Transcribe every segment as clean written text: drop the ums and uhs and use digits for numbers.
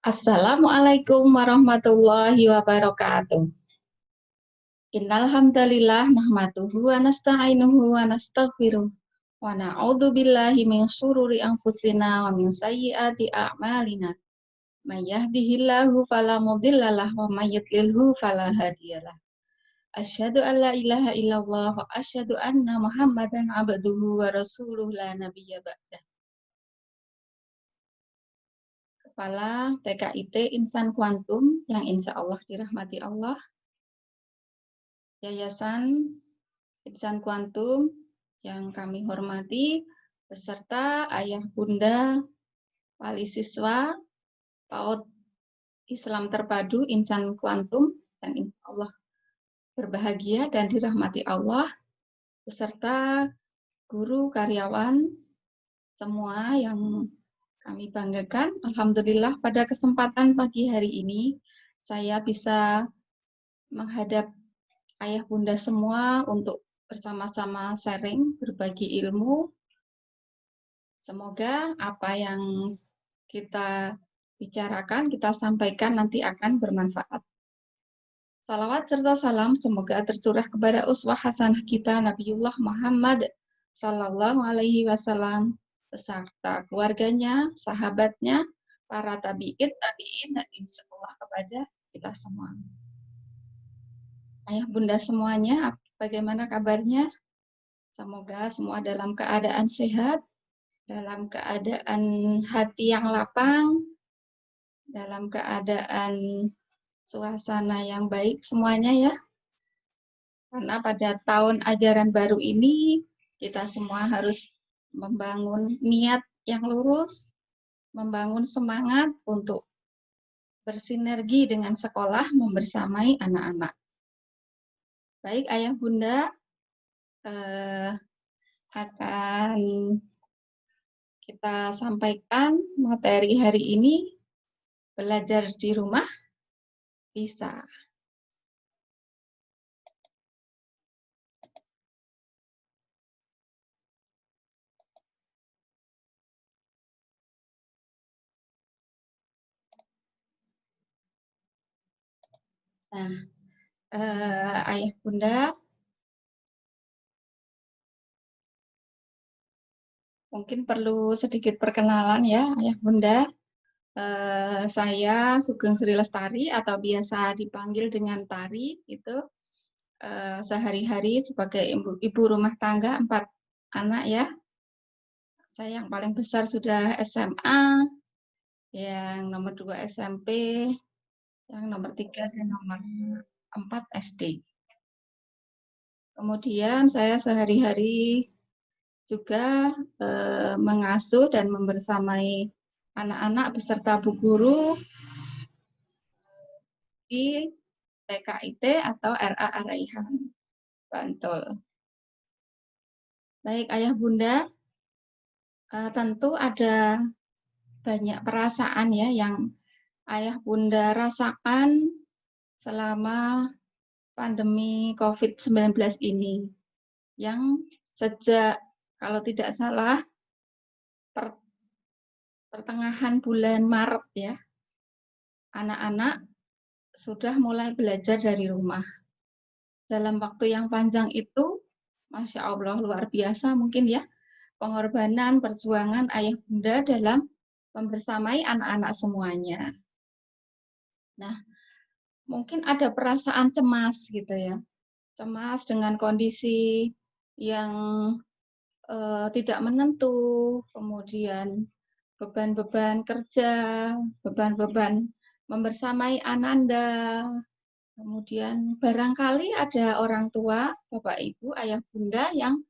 Assalamualaikum warahmatullahi wabarakatuh. Innal hamdalillah nahmaduhu wa nasta'inuhu wa nastaghfiruh wa na'udzu billahi min syururi anfusina wa min sayyiati a'malina. May yahdihillahu fala mudhillalah wa may yudlilhu fala hadiyalah. Asyhadu an la ilaha illallah wa asyhadu anna Muhammadan abduhu wa rasuluh la nabiyya ba'dah. Kepala TKIT Insan Kuantum yang insya Allah dirahmati Allah, Yayasan Insan Kuantum yang kami hormati, beserta ayah bunda, wali siswa, PAUD Islam Terpadu Insan Kuantum, yang insya Allah berbahagia dan dirahmati Allah, beserta guru, karyawan, semua yang kami banggakan. Alhamdulillah pada kesempatan pagi hari ini, saya bisa menghadap ayah bunda semua untuk bersama-sama sharing, berbagi ilmu. Semoga apa yang kita bicarakan, kita sampaikan nanti akan bermanfaat. Salawat serta salam semoga tercurah kepada uswah hasanah kita Nabiullah Muhammad Sallallahu Alaihi Wasallam beserta keluarganya, sahabatnya, para tabi'in, dan insya Allah kepada kita semua. Ayah bunda semuanya, bagaimana kabarnya? Semoga semua dalam keadaan sehat, dalam keadaan hati yang lapang, dalam keadaan suasana yang baik semuanya ya. Karena pada tahun ajaran baru ini, kita semua harus membangun niat yang lurus, membangun semangat untuk bersinergi dengan sekolah, membersamai anak-anak. Baik ayah bunda, akan kita sampaikan materi hari ini, belajar di rumah bisa. Nah, ayah bunda, mungkin perlu sedikit perkenalan ya ayah bunda. Saya Sugeng Sri Lestari atau biasa dipanggil dengan Tari, itu sehari-hari sebagai ibu rumah tangga 4 anak ya. Saya yang paling besar sudah SMA, yang nomor 2 SMP, yang nomor 3 dan nomor 4 SD. Kemudian saya sehari-hari juga mengasuh dan membersamai anak-anak beserta bu guru di TKIT atau RA Araihan, Bantul. Baik ayah bunda, tentu ada banyak perasaan ya yang ayah bunda rasakan selama pandemi COVID-19 ini, yang sejak kalau tidak salah pertengahan bulan Maret ya, anak-anak sudah mulai belajar dari rumah. Dalam waktu yang panjang itu, Masya Allah luar biasa mungkin ya, pengorbanan, perjuangan ayah bunda dalam membersamai anak-anak semuanya. Nah, mungkin ada perasaan cemas gitu ya, cemas dengan kondisi yang tidak menentu, kemudian beban-beban kerja, beban-beban membersamai ananda, kemudian barangkali ada orang tua, bapak ibu, ayah bunda yang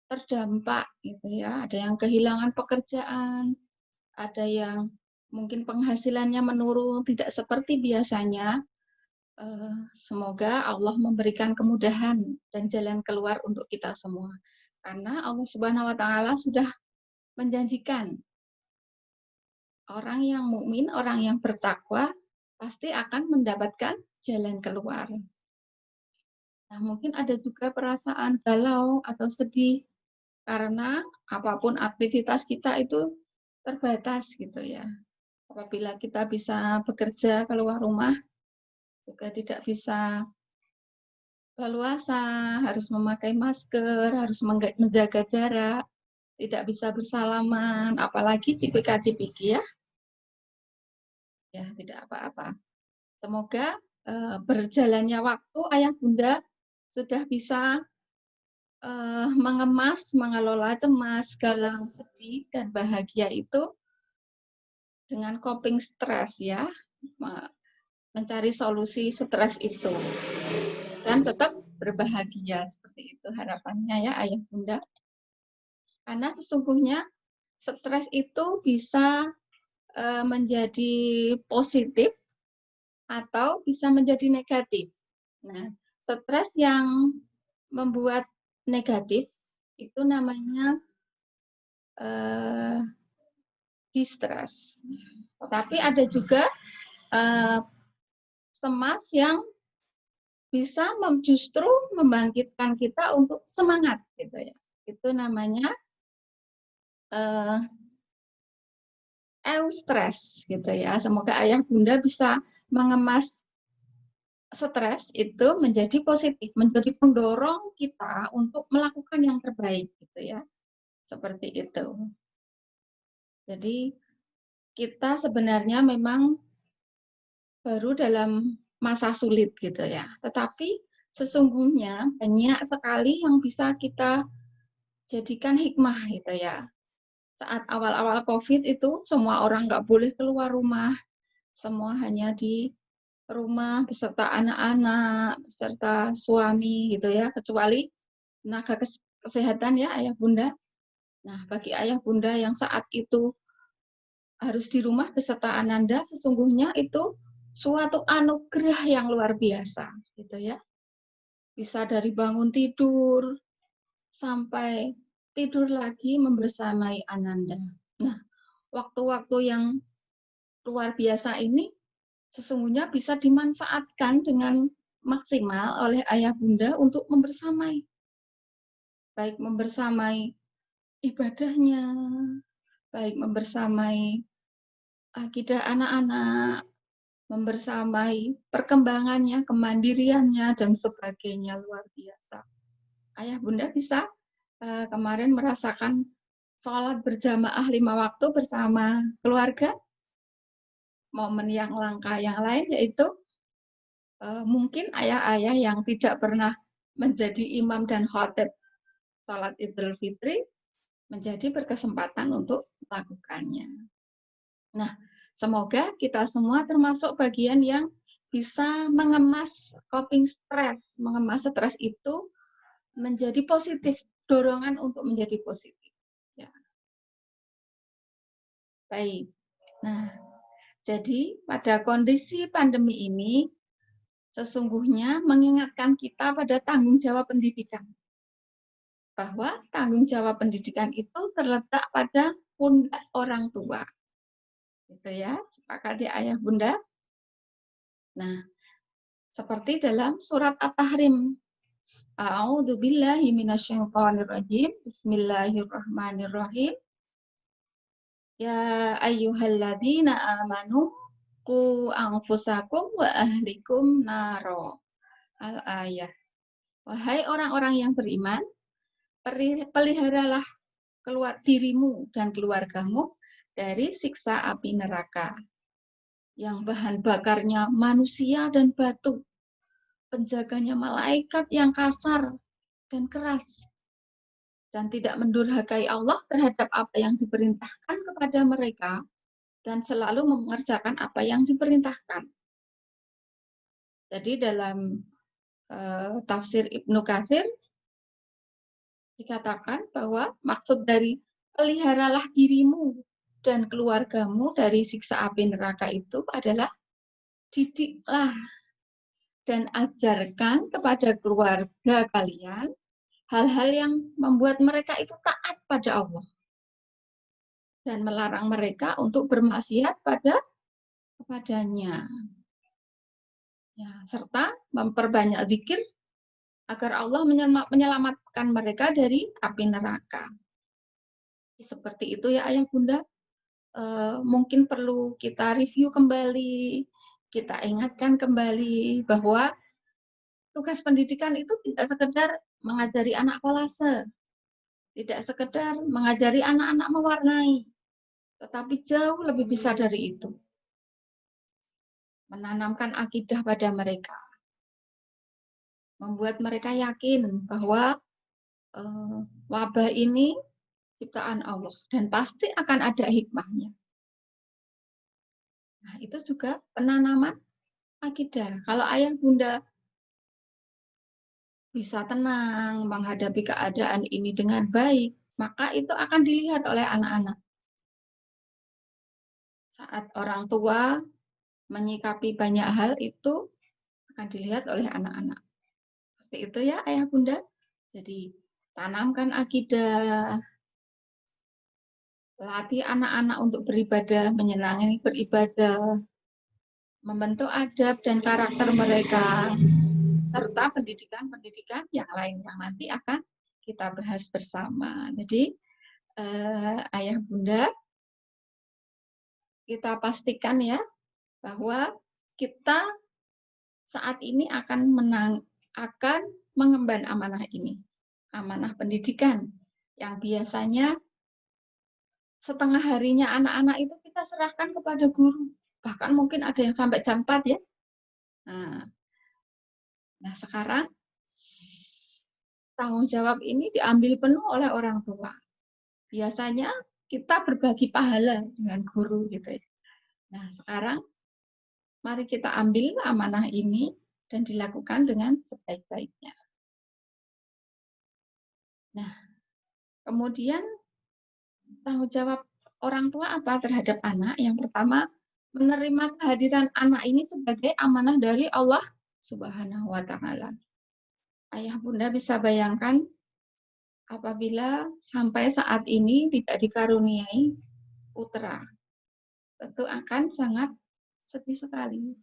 terdampak gitu ya, ada yang kehilangan pekerjaan, ada yang mungkin penghasilannya menurun, tidak seperti biasanya. Semoga Allah memberikan kemudahan dan jalan keluar untuk kita semua. Karena Allah Subhanahu wa taala sudah menjanjikan orang yang mukmin, orang yang bertakwa pasti akan mendapatkan jalan keluar. Nah, mungkin ada juga perasaan galau atau sedih karena apapun aktivitas kita itu terbatas gitu ya. Apabila kita bisa bekerja keluar rumah, juga tidak bisa leluasa, harus memakai masker, harus menjaga jarak, tidak bisa bersalaman, apalagi cipika-cipiki ya. Ya, tidak apa-apa. Semoga berjalannya waktu ayah bunda sudah bisa mengemas, mengelola cemas, galau, sedih, dan bahagia itu dengan coping stres ya, mencari solusi stres itu dan tetap berbahagia seperti itu harapannya ya ayah bunda. Karena sesungguhnya stres itu bisa menjadi positif atau bisa menjadi negatif. Nah, stres yang membuat negatif itu namanya distress. Tetapi ada juga cemas yang bisa justru membangkitkan kita untuk semangat gitu ya. Itu namanya eustress gitu ya. Semoga ayah bunda bisa mengemas stres itu menjadi positif, menjadi pendorong kita untuk melakukan yang terbaik gitu ya. Seperti itu. Jadi kita sebenarnya memang baru dalam masa sulit gitu ya. Tetapi sesungguhnya banyak sekali yang bisa kita jadikan hikmah gitu ya. Saat awal-awal COVID itu semua orang nggak boleh keluar rumah, semua hanya di rumah beserta anak-anak, beserta suami gitu ya, kecuali tenaga kesehatan ya ayah bunda. Nah, bagi ayah bunda yang saat itu harus di rumah beserta ananda, sesungguhnya itu suatu anugerah yang luar biasa gitu ya. Bisa dari bangun tidur sampai tidur lagi membersamai ananda. Nah, waktu-waktu yang luar biasa ini sesungguhnya bisa dimanfaatkan dengan maksimal oleh ayah bunda untuk membersamai. Baik membersamai ibadahnya, baik membersamai akidah anak-anak, membersamai perkembangannya, kemandiriannya, dan sebagainya luar biasa. Ayah bunda bisa kemarin merasakan sholat berjamaah 5 waktu bersama keluarga. Momen yang langka yang lain yaitu mungkin ayah-ayah yang tidak pernah menjadi imam dan khotib sholat Idul Fitri menjadi berkesempatan untuk melakukannya. Nah, semoga kita semua termasuk bagian yang bisa mengemas coping stres, mengemas stres itu menjadi positif, dorongan untuk menjadi positif. Ya. Baik. Nah, jadi pada kondisi pandemi ini sesungguhnya mengingatkan kita pada tanggung jawab pendidikan. Bahwa tanggung jawab pendidikan itu terletak pada pundak orang tua. Gitu ya, sepakat ya ayah bunda? Nah, seperti dalam surat At-Tahrim. A'udzu billahi minasyaitonir rajim. Bismillahirrahmanirrahim. Ya ayyuhalladzina amanu qu anfusakum wa ahlikum naro. Al-ayah. Wahai orang-orang yang beriman, peliharalah dirimu dan keluargamu dari siksa api neraka yang bahan bakarnya manusia dan batu, penjaganya malaikat yang kasar dan keras, dan tidak mendurhakai Allah terhadap apa yang diperintahkan kepada mereka, dan selalu mengerjakan apa yang diperintahkan. Jadi dalam tafsir Ibnu Katsir dikatakan bahwa maksud dari peliharalah dirimu dan keluargamu dari siksa api neraka itu adalah didiklah dan ajarkan kepada keluarga kalian hal-hal yang membuat mereka itu taat pada Allah dan melarang mereka untuk bermaksiat kepadanya. Ya, serta memperbanyak zikir agar Allah menyelamatkan mereka dari api neraka. Seperti itu ya ayah bunda. mungkin perlu kita review kembali, kita ingatkan kembali bahwa tugas pendidikan itu tidak sekedar mengajari anak kolase, tidak sekedar mengajari anak-anak mewarnai, tetapi jauh lebih besar dari itu. Menanamkan akidah pada mereka, membuat mereka yakin bahwa wabah ini ciptaan Allah dan pasti akan ada hikmahnya. Nah, itu juga penanaman akidah. Kalau ayah bunda bisa tenang menghadapi keadaan ini dengan baik, maka itu akan dilihat oleh anak-anak. Saat orang tua menyikapi banyak hal itu akan dilihat oleh anak-anak. Seperti itu ya ayah bunda. Jadi tanamkan akidah, latih anak-anak untuk beribadah, menyenangi beribadah, membentuk adab dan karakter mereka, serta pendidikan-pendidikan yang lain yang nanti akan kita bahas bersama. Jadi ayah bunda, kita pastikan ya bahwa kita saat ini akan mengemban amanah ini, amanah pendidikan yang biasanya setengah harinya anak-anak itu kita serahkan kepada guru, bahkan mungkin ada yang sampai jam 4 ya. Nah sekarang tanggung jawab ini diambil penuh oleh orang tua. Biasanya kita berbagi pahala dengan guru gitu ya. Nah sekarang mari kita ambil amanah ini dan dilakukan dengan sebaik-baiknya. Nah, kemudian tanggung jawab orang tua apa terhadap anak? Yang pertama, menerima kehadiran anak ini sebagai amanah dari Allah Subhanahu wa Ta'ala. Ayah bunda bisa bayangkan apabila sampai saat ini tidak dikaruniai putra, tentu akan sangat sedih sekali.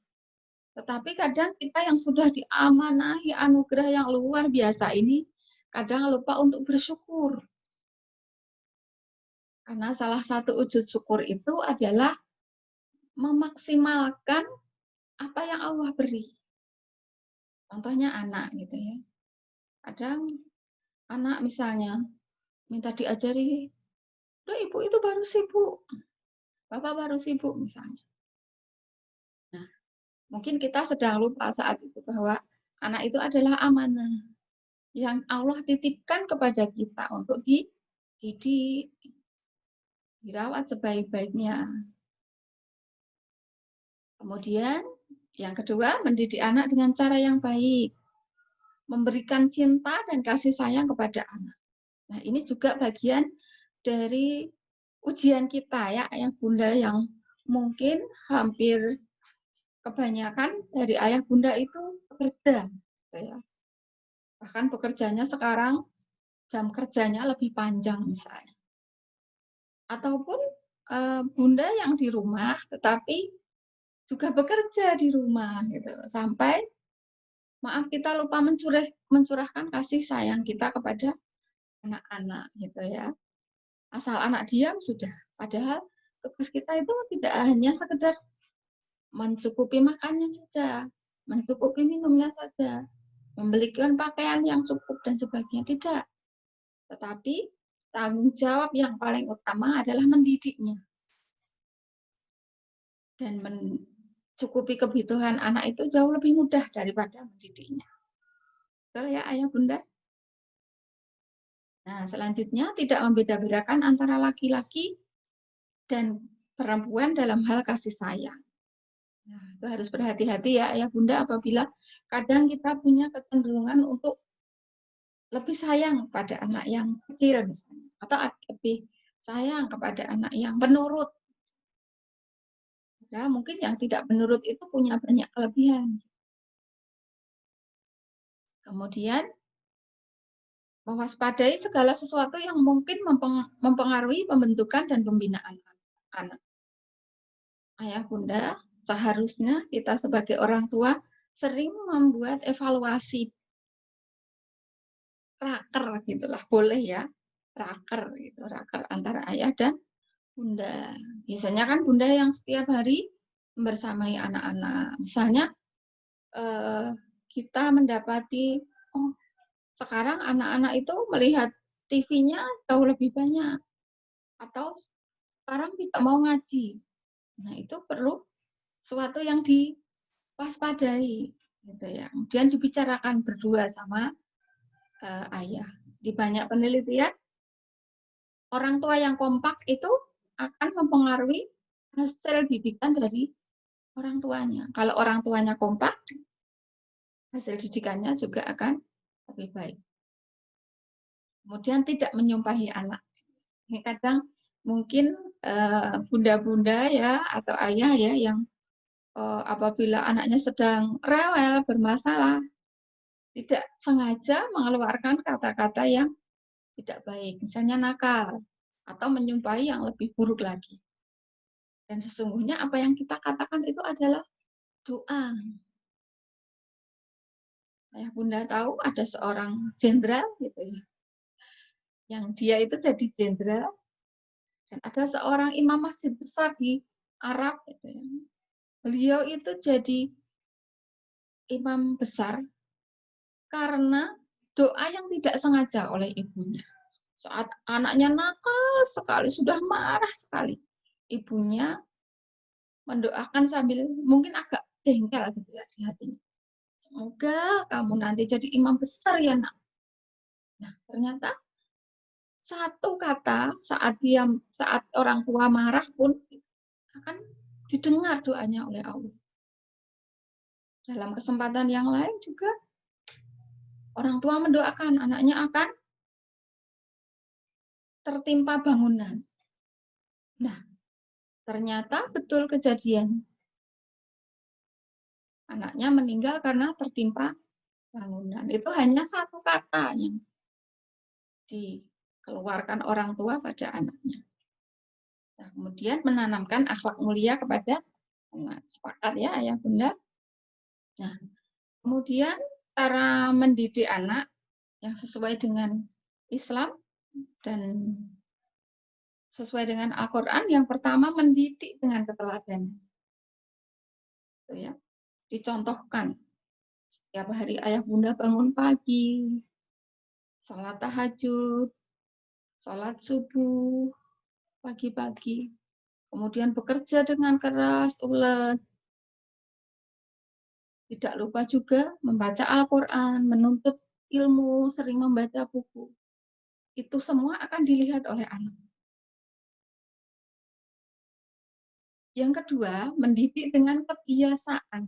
Tetapi kadang kita yang sudah diamanahi anugerah yang luar biasa ini, kadang lupa untuk bersyukur. Karena salah satu wujud syukur itu adalah memaksimalkan apa yang Allah beri. Contohnya anak gitu ya. Kadang anak misalnya minta diajari, "Duh, ibu itu baru sibuk. Bapak baru sibuk," misalnya. Nah, mungkin kita sedang lupa saat itu bahwa anak itu adalah amanah yang Allah titipkan kepada kita untuk dididik, dirawat sebaik-baiknya. Kemudian yang kedua, mendidik anak dengan cara yang baik, memberikan cinta dan kasih sayang kepada anak. Nah, ini juga bagian dari ujian kita ya, ayah bunda, yang mungkin hampir kebanyakan dari ayah bunda itu bekerja, gitu ya. Bahkan bekerjanya sekarang jam kerjanya lebih panjang misalnya. Ataupun bunda yang di rumah tetapi juga bekerja di rumah gitu. Sampai maaf kita lupa mencurahkan kasih sayang kita kepada anak-anak gitu ya. Asal anak diam sudah. Padahal tugas kita itu tidak hanya sekedar mencukupi makannya saja, mencukupi minumnya saja, membelikan pakaian yang cukup dan sebagainya, tidak. Tetapi tanggung jawab yang paling utama adalah mendidiknya. Dan mencukupi kebutuhan anak itu jauh lebih mudah daripada mendidiknya. Betul ya ayah bunda? Nah, selanjutnya tidak membeda-bedakan antara laki-laki dan perempuan dalam hal kasih sayang. Nah, itu harus berhati-hati ya ayah bunda apabila kadang kita punya kecenderungan untuk lebih sayang pada anak yang kecil misalnya, atau lebih sayang kepada anak yang penurut. Padahal mungkin yang tidak penurut itu punya banyak kelebihan. Kemudian mewaspadai segala sesuatu yang mungkin mempengaruhi pembentukan dan pembinaan anak. Ayah bunda, seharusnya kita sebagai orang tua sering membuat evaluasi raker gitulah, boleh ya, raker gitu, raker antara ayah dan bunda. Biasanya kan bunda yang setiap hari membersamai anak-anak. Misalnya kita mendapati, oh sekarang anak-anak itu melihat TV-nya jauh lebih banyak. Atau sekarang tidak mau ngaji. Nah itu perlu suatu yang diwaspadai. Gitu ya. Kemudian dibicarakan berdua sama ayah. Di banyak penelitian, orang tua yang kompak itu akan mempengaruhi hasil didikan dari orang tuanya. Kalau orang tuanya kompak, hasil didikannya juga akan lebih baik. Kemudian tidak menyumpahi anak. Ini kadang mungkin bunda-bunda ya atau ayah ya yang apabila anaknya sedang rewel, bermasalah, tidak sengaja mengeluarkan kata-kata yang tidak baik, misalnya nakal, atau menyumpahi yang lebih buruk lagi. Dan sesungguhnya apa yang kita katakan itu adalah doa. Ayah bunda tahu ada seorang jenderal gitu ya, yang dia itu jadi jenderal, dan ada seorang imam masjid besar di Arab gitu ya. Beliau itu jadi imam besar karena doa yang tidak sengaja oleh ibunya. Saat anaknya nakal sekali, sudah marah sekali, ibunya mendoakan sambil mungkin agak jengkel gitu ya di hatinya. Semoga kamu nanti jadi imam besar ya nak. Nah ternyata satu kata saat orang tua marah pun akan didengar doanya oleh Allah. Dalam kesempatan yang lain juga orang tua mendoakan anaknya akan tertimpa bangunan. Nah, ternyata betul kejadian. Anaknya meninggal karena tertimpa bangunan. Itu hanya satu kata yang dikeluarkan orang tua pada anaknya. Nah, kemudian menanamkan akhlak mulia kepada anak. Sepakat ya ayah bunda? Nah, kemudian cara mendidik anak yang sesuai dengan Islam dan sesuai dengan Al-Quran, yang pertama mendidik dengan keteladanan. Ya. Dicontohkan. Setiap hari ayah bunda bangun pagi, sholat tahajud, sholat subuh, pagi-pagi. Kemudian bekerja dengan keras, ulet. Tidak lupa juga membaca Al-Quran, menuntut ilmu, sering membaca buku. Itu semua akan dilihat oleh anak. Yang kedua, mendidik dengan kebiasaan.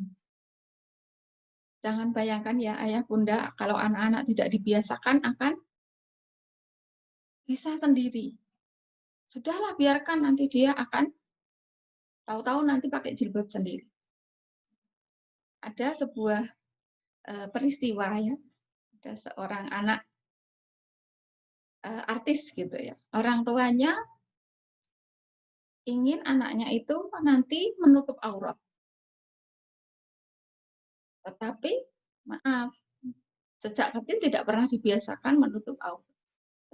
Jangan bayangkan ya ayah bunda, kalau anak-anak tidak dibiasakan akan bisa sendiri. Sudahlah biarkan nanti dia akan tahu-tahu nanti pakai jilbab sendiri. Ada sebuah peristiwa ya, ada seorang anak artis gitu ya. Orang tuanya ingin anaknya itu nanti menutup aurat. Tetapi maaf, sejak kecil tidak pernah dibiasakan menutup aurat.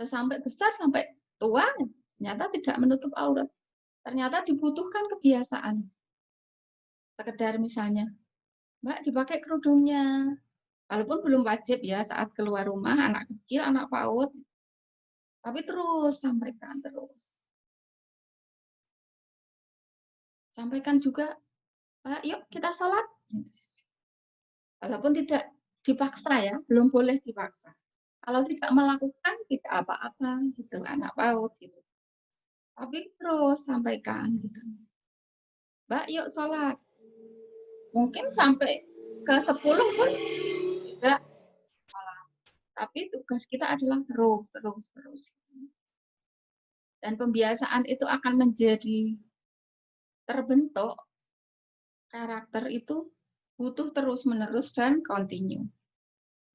Sampai besar, sampai tua, ternyata tidak menutup aurat. Ternyata dibutuhkan kebiasaan. Sekedar misalnya, Mbak dipakai kerudungnya. Walaupun belum wajib ya saat keluar rumah, anak kecil, anak PAUD. Tapi terus, sampaikan terus. Sampaikan juga, Pak, yuk kita sholat. Walaupun tidak dipaksa ya, belum boleh dipaksa. Kalau tidak melakukan, tidak apa-apa, gitu, anak PAUD. Gitu. Tapi terus sampaikan, gitu. Mbak, yuk sholat. Mungkin sampai ke 10 pun tidak sholat. Tapi tugas kita adalah terus. Dan pembiasaan itu akan menjadi terbentuk, karakter itu butuh terus-menerus dan kontinu.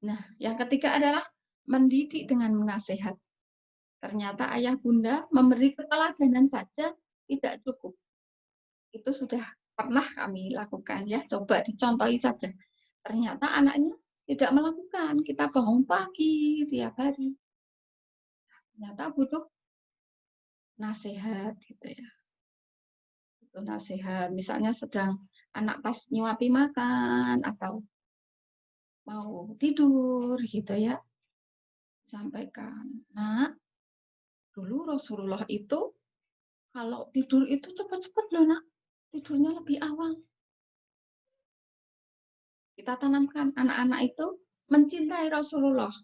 Nah, yang ketiga adalah mendidik dengan menasihat. Ternyata ayah bunda memberi keteladanan saja tidak cukup. Itu sudah pernah kami lakukan ya, coba dicontohi saja. Ternyata anaknya tidak melakukan, kita bangun pagi tiap hari. Ternyata butuh nasihat gitu ya. Itu nasihat, misalnya sedang anak pas nyuapi makan atau mau tidur gitu ya, sampaikan, "Nak, dulu Rasulullah itu kalau tidur itu cepat-cepat loh, Nak, tidurnya lebih awal." Kita tanamkan anak-anak itu mencintai Rasulullah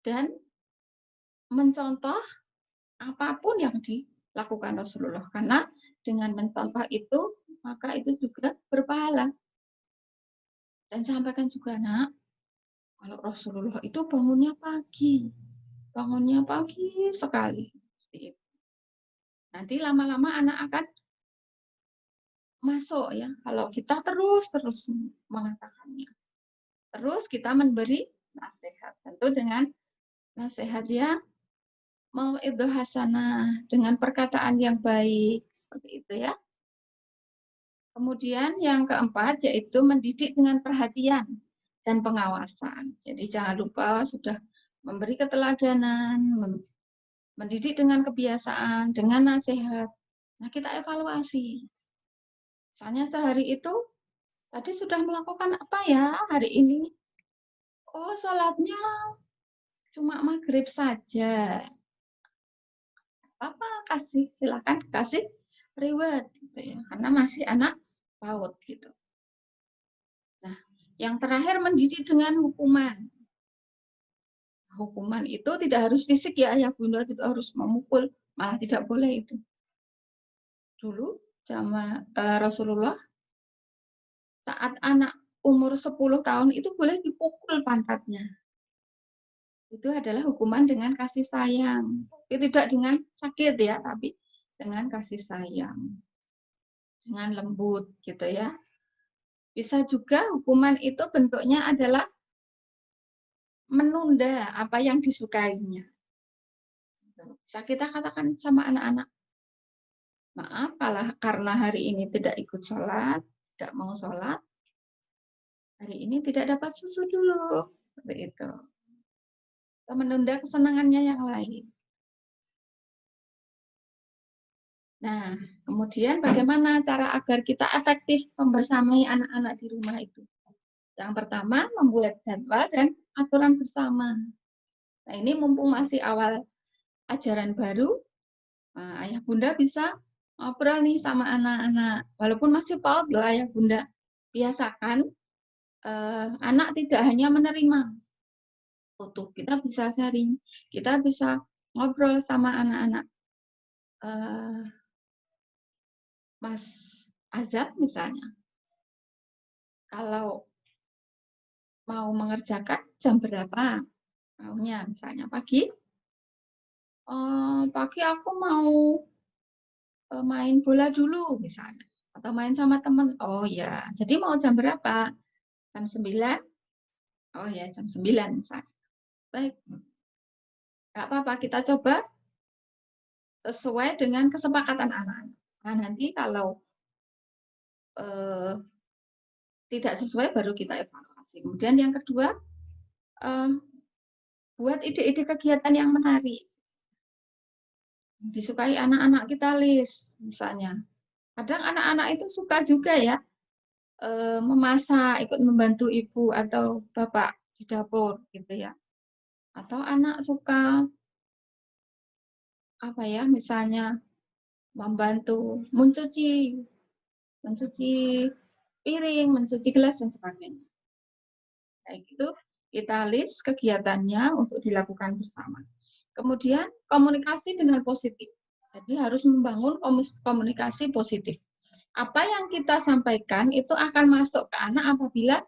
dan mencontoh apapun yang dilakukan Rasulullah. Karena dengan mencontoh itu, maka itu juga berpahala. Dan sampaikan juga, "Nak, kalau Rasulullah itu bangunnya pagi sekali." Nanti lama-lama anak akan masuk ya, kalau kita terus mengatakannya. Terus kita memberi nasihat, tentu dengan nasihat yang mauidhah hasanah, dengan perkataan yang baik, seperti itu ya. Kemudian yang keempat yaitu mendidik dengan perhatian dan pengawasan. Jadi jangan lupa sudah memberi keteladanan, mendidik dengan kebiasaan, dengan nasihat. Nah, kita evaluasi. Misalnya sehari itu tadi sudah melakukan apa ya hari ini? Oh, sholatnya cuma maghrib saja. Apa silakan kasih reward gitu ya, karena masih anak PAUD gitu. Nah, yang terakhir mendidik dengan hukuman. Hukuman itu tidak harus fisik ya, ayah bunda tidak harus memukul, malah tidak boleh itu. Dulu zaman Rasulullah saat anak umur 10 tahun itu boleh dipukul pantatnya. Itu adalah hukuman dengan kasih sayang. Itu tidak dengan sakit ya, tapi dengan kasih sayang. Dengan lembut gitu ya. Bisa juga hukuman itu bentuknya adalah menunda apa yang disukainya. Bisa kita katakan sama anak-anak, "Maaf karena hari ini tidak ikut sholat, tidak mau sholat, hari ini tidak dapat susu dulu." Seperti itu. Kita menunda kesenangannya yang lain. Nah, kemudian bagaimana cara agar kita efektif membersamai anak-anak di rumah itu? Yang pertama, membuat jadwal dan aturan bersama. Nah, ini mumpung masih awal ajaran baru, ayah bunda bisa ngobrol nih sama anak-anak. Walaupun masih PAUD loh ayah bunda. Biasakan anak tidak hanya menerima foto, kita bisa sharing, kita bisa ngobrol sama anak-anak. Mas Azab misalnya, kalau mau mengerjakan jam berapa? Maunya misalnya pagi, pagi aku mau main bola dulu misalnya, atau main sama teman. Oh ya, jadi mau jam berapa? Jam 9? Oh ya, jam 9 misalnya. Baik, nggak apa-apa, kita coba sesuai dengan kesepakatan anak-anak. Nah, nanti kalau tidak sesuai baru kita evaluasi. Kemudian yang kedua, buat ide-ide kegiatan yang menarik. Disukai anak-anak kita list misalnya. Kadang anak-anak itu suka juga ya memasak, ikut membantu ibu atau bapak di dapur gitu ya. Atau anak suka apa ya, misalnya membantu mencuci piring, mencuci gelas dan sebagainya. Kayak gitu kita list kegiatannya untuk dilakukan bersama. Kemudian komunikasi dengan positif. Jadi harus membangun komunikasi positif. Apa yang kita sampaikan itu akan masuk ke anak apabila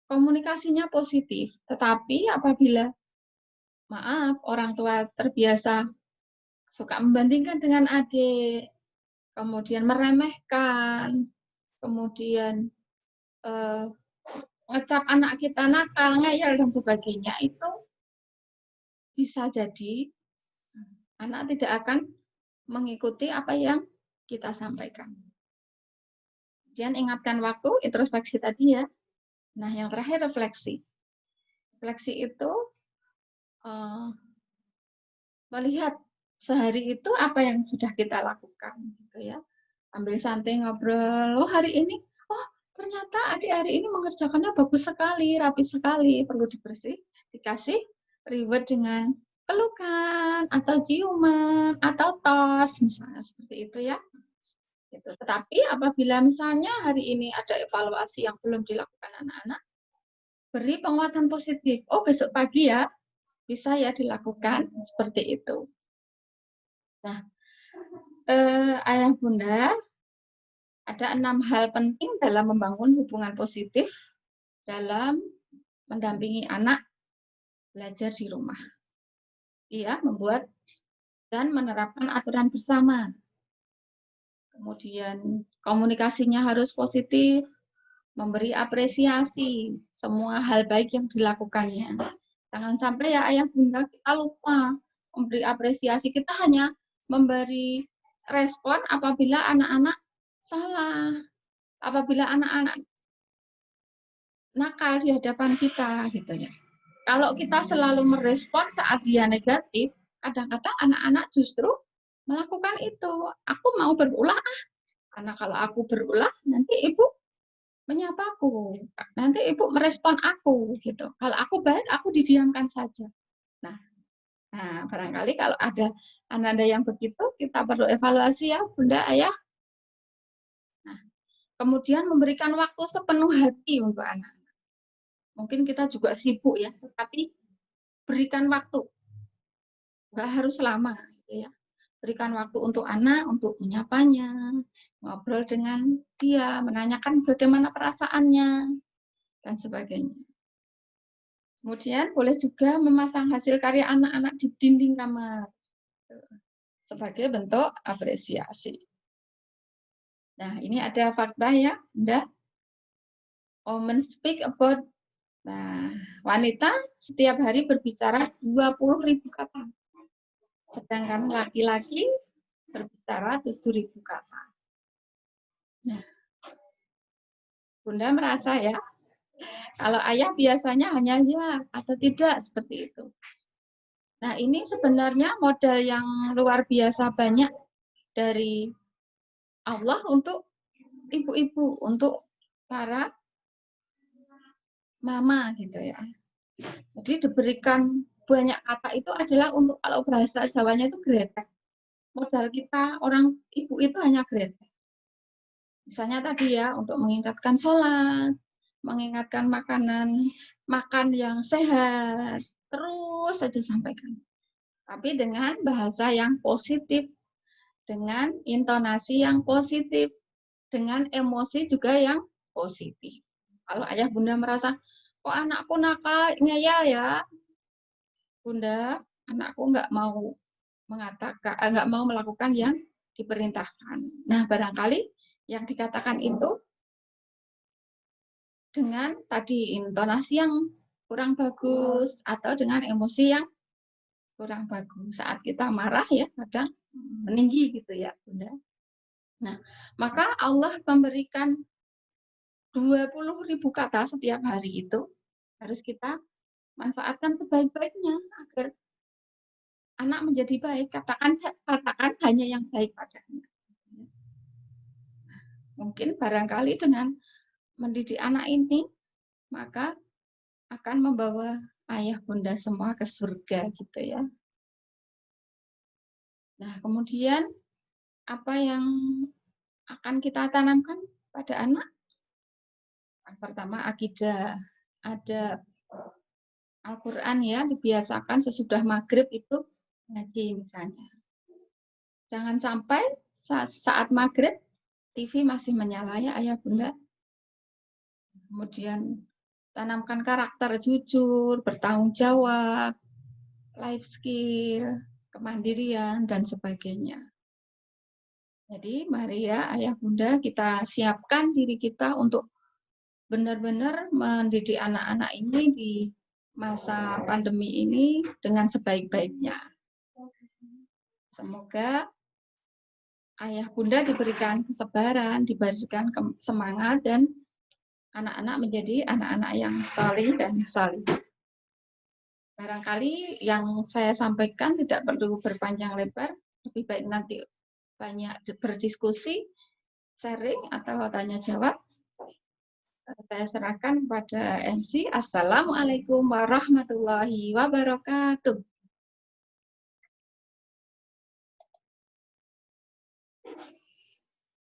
komunikasinya positif. Tetapi apabila, maaf, orang tua terbiasa suka membandingkan dengan adik, kemudian meremehkan, kemudian ngecap anak kita nakal, ngeyel, dan sebagainya, itu bisa jadi anak tidak akan mengikuti apa yang kita sampaikan. Kemudian ingatkan waktu, introspeksi tadi ya. Nah, yang terakhir refleksi. Refleksi itu melihat sehari itu apa yang sudah kita lakukan gitu ya. Ambil santai ngobrol, oh hari ini, oh ternyata adik hari ini mengerjakannya bagus sekali, rapi sekali, perlu dibersih, dikasih reward dengan pelukan atau ciuman atau tos misalnya seperti itu ya. Gitu. Tetapi apabila misalnya hari ini ada evaluasi yang belum dilakukan anak-anak, beri penguatan positif. Oh besok pagi ya bisa ya dilakukan seperti itu. Nah, ayah bunda ada 6 hal penting dalam membangun hubungan positif dalam mendampingi anak belajar di rumah. Ia membuat dan menerapkan aturan bersama. Kemudian komunikasinya harus positif, memberi apresiasi semua hal baik yang dilakukannya. Jangan sampai ya ayah bunda kita lupa memberi apresiasi, kita hanya memberi respon apabila anak-anak salah, apabila anak-anak nakal di hadapan kita gitu ya. Kalau kita selalu merespon saat dia negatif, kadang-kadang anak-anak justru melakukan itu. Aku mau berulah, karena kalau aku berulah nanti ibu menyapaku, nanti ibu merespon aku gitu. Kalau aku baik, aku didiamkan saja. Nah, barangkali kalau ada anak-anak yang begitu, kita perlu evaluasi ya, bunda, ayah. Nah, kemudian memberikan waktu sepenuh hati untuk anak. Mungkin kita juga sibuk ya, tetapi berikan waktu, nggak harus lama gitu ya. Berikan waktu untuk anak, untuk menyapanya, ngobrol dengan dia, menanyakan bagaimana perasaannya, dan sebagainya. Kemudian boleh juga memasang hasil karya anak-anak di dinding kamar sebagai bentuk apresiasi. Nah, ini ada fakta ya, Bunda. Women speak about, nah, wanita setiap hari berbicara 20.000 kata. Sedangkan laki-laki berbicara 7.000 kata. Nah, Bunda merasa ya, kalau ayah biasanya hanya ya atau tidak seperti itu. Nah, ini sebenarnya modal yang luar biasa banyak dari Allah untuk ibu-ibu, untuk para mama gitu ya. Jadi diberikan banyak kata itu adalah untuk, kalau bahasa Jawanya itu gretek. Modal kita orang ibu itu hanya gretek. Misalnya tadi ya, untuk mengingatkan sholat, mengingatkan makan yang sehat, terus saja sampaikan. Tapi dengan bahasa yang positif, dengan intonasi yang positif, dengan emosi juga yang positif. Kalau ayah bunda merasa, kok anakku nakal, ngeyel ya, bunda, anakku nggak mau nggak mau melakukan yang diperintahkan. Nah, barangkali yang dikatakan itu dengan tadi intonasi yang kurang bagus atau dengan emosi yang kurang bagus. Saat kita marah ya kadang meninggi gitu ya, Bunda. Nah, maka Allah memberikan 20.000 kata setiap hari itu harus kita manfaatkan sebaik-baiknya agar anak menjadi baik. Katakan hanya yang baik pada anak. Mungkin barangkali dengan mendidik anak ini, maka akan membawa ayah bunda semua ke surga gitu ya. Nah, kemudian apa yang akan kita tanamkan pada anak? Yang pertama akidah, ada Al-Quran ya, dibiasakan sesudah maghrib itu ngaji misalnya. Jangan sampai saat maghrib TV masih menyala ya ayah bunda. Kemudian tanamkan karakter jujur, bertanggung jawab, life skill, kemandirian, dan sebagainya. Jadi mari ya ayah bunda kita siapkan diri kita untuk benar-benar mendidik anak-anak ini di masa pandemi ini dengan sebaik-baiknya. Semoga ayah bunda diberikan kesabaran, diberikan semangat, dan anak-anak menjadi anak-anak yang salih dan salih. Barangkali yang saya sampaikan tidak perlu berpanjang lebar, lebih baik nanti banyak berdiskusi, sharing, atau tanya jawab. Saya serahkan kepada MC. Assalamualaikum warahmatullahi wabarakatuh.